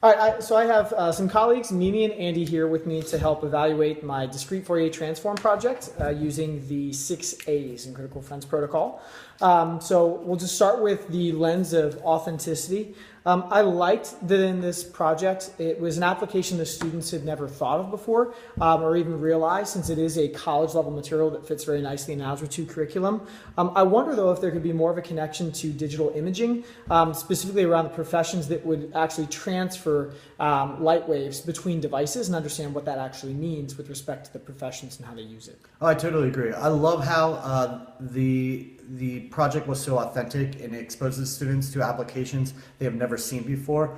All right, so I have some colleagues, Mimi and Andy, here with me to help evaluate my discrete Fourier transform project using the 6 A's in Critical Friends Protocol. So we'll just start with the lens of authenticity. I liked that in this project, it was an application the students had never thought of before or even realized, since it is a college level material that fits very nicely in Algebra 2 curriculum. I wonder though if there could be more of a connection to digital imaging, specifically around the professions that would actually transfer light waves between devices and understand what that actually means with respect to the professions and how they use it. Oh, I totally agree. I love how the project was so authentic and it exposes students to applications they have never seen before.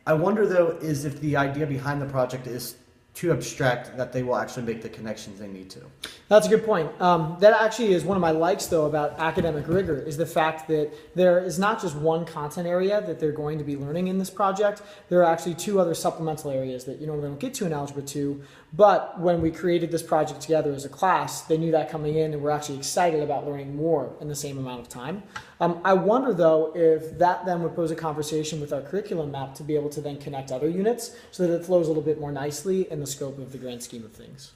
I wonder though is if the idea behind the project is too abstract that they will actually make the connections they need to. That's a good point. That actually is one of my likes though about academic rigor, is the fact that there is not just one content area that they're going to be learning in this project. There are actually 2 other supplemental areas that we don't get to in Algebra 2, but when we created this project together as a class, they knew that coming in and were actually excited about learning more in the same amount of time. I wonder though if that then would pose a conversation with our curriculum map to be able to then connect other units so that it flows a little bit more nicely in the scope of the grand scheme of things.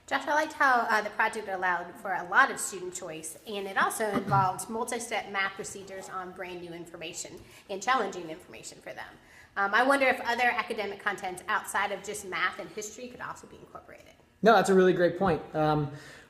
Josh, I liked how the project allowed for a lot of student choice, and it also involved multi-step math procedures on brand new information and challenging information for them. I wonder if other academic content outside of just math and history could also be incorporated. No, that's a really great point.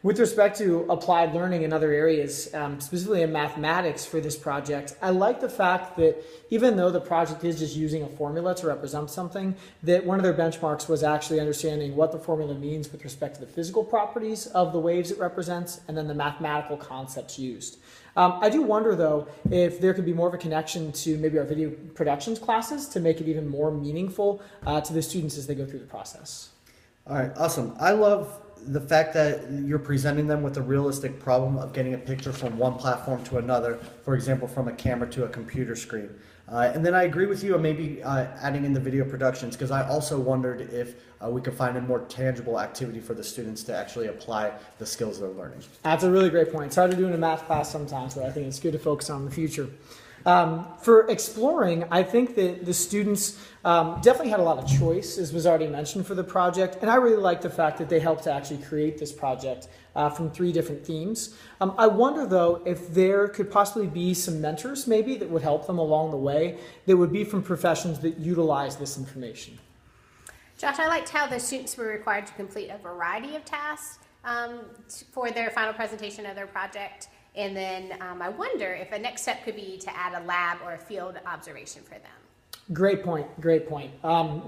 With respect to applied learning in other areas, specifically in mathematics for this project, I like the fact that even though the project is just using a formula to represent something, that one of their benchmarks was actually understanding what the formula means with respect to the physical properties of the waves it represents and then the mathematical concepts used. I do wonder though if there could be more of a connection to maybe our video productions classes to make it even more meaningful to the students as they go through the process. All right, awesome. I love the fact that you're presenting them with a realistic problem of getting a picture from one platform to another, for example, from a camera to a computer screen. And then I agree with you on maybe adding in the video productions, because I also wondered if we could find a more tangible activity for the students to actually apply the skills they're learning. That's a really great point. It's hard to do in a math class sometimes, but I think it's good to focus on in the future. For exploring, I think that the students definitely had a lot of choice, as was already mentioned, for the project, and I really like the fact that they helped to actually create this project from 3 different themes. I wonder though if there could possibly be some mentors maybe that would help them along the way that would be from professions that utilize this information. Josh, I liked how the students were required to complete a variety of tasks for their final presentation of their project. And then I wonder if a next step could be to add a lab or a field observation for them. Great point, great point.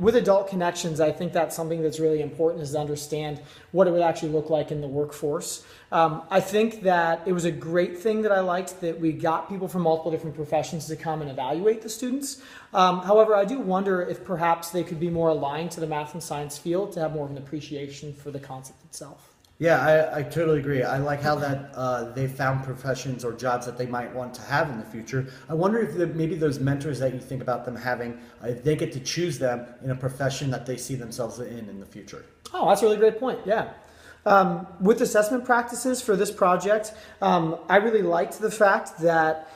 With adult connections, I think that's something that's really important, is to understand what it would actually look like in the workforce. I think that it was a great thing that I liked that we got people from multiple different professions to come and evaluate the students. However, I do wonder if perhaps they could be more aligned to the math and science field to have more of an appreciation for the concept itself. Yeah, I totally agree. I like how that they found professions or jobs that they might want to have in the future. I wonder if maybe those mentors that you think about them having, if they get to choose them in a profession that they see themselves in the future. Oh, that's a really great point, yeah. With assessment practices for this project, I really liked the fact that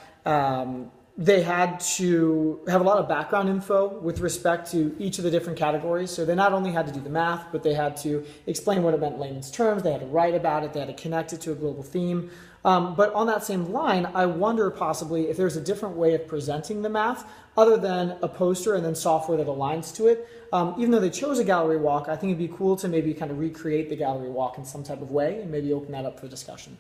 they had to have a lot of background info with respect to each of the different categories. So they not only had to do the math, but they had to explain what it meant in layman's terms. They had to write about it. They had to connect it to a global theme. But on that same line, I wonder possibly if there's a different way of presenting the math other than a poster and then software that aligns to it. Even though they chose a gallery walk, I think it'd be cool to maybe kind of recreate the gallery walk in some type of way and maybe open that up for discussion.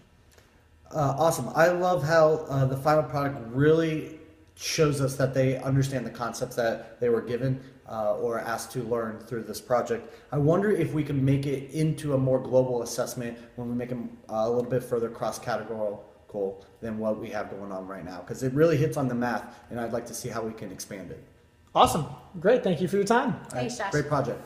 Awesome. I love how the final product really shows us that they understand the concepts that they were given or asked to learn through this project. I wonder if we can make it into a more global assessment when we make them a little bit further cross-categorical than what we have going on right now, because it really hits on the math, and I'd like to see how we can expand it. Awesome. Great. Thank you for your time. Thanks, Josh. Great project.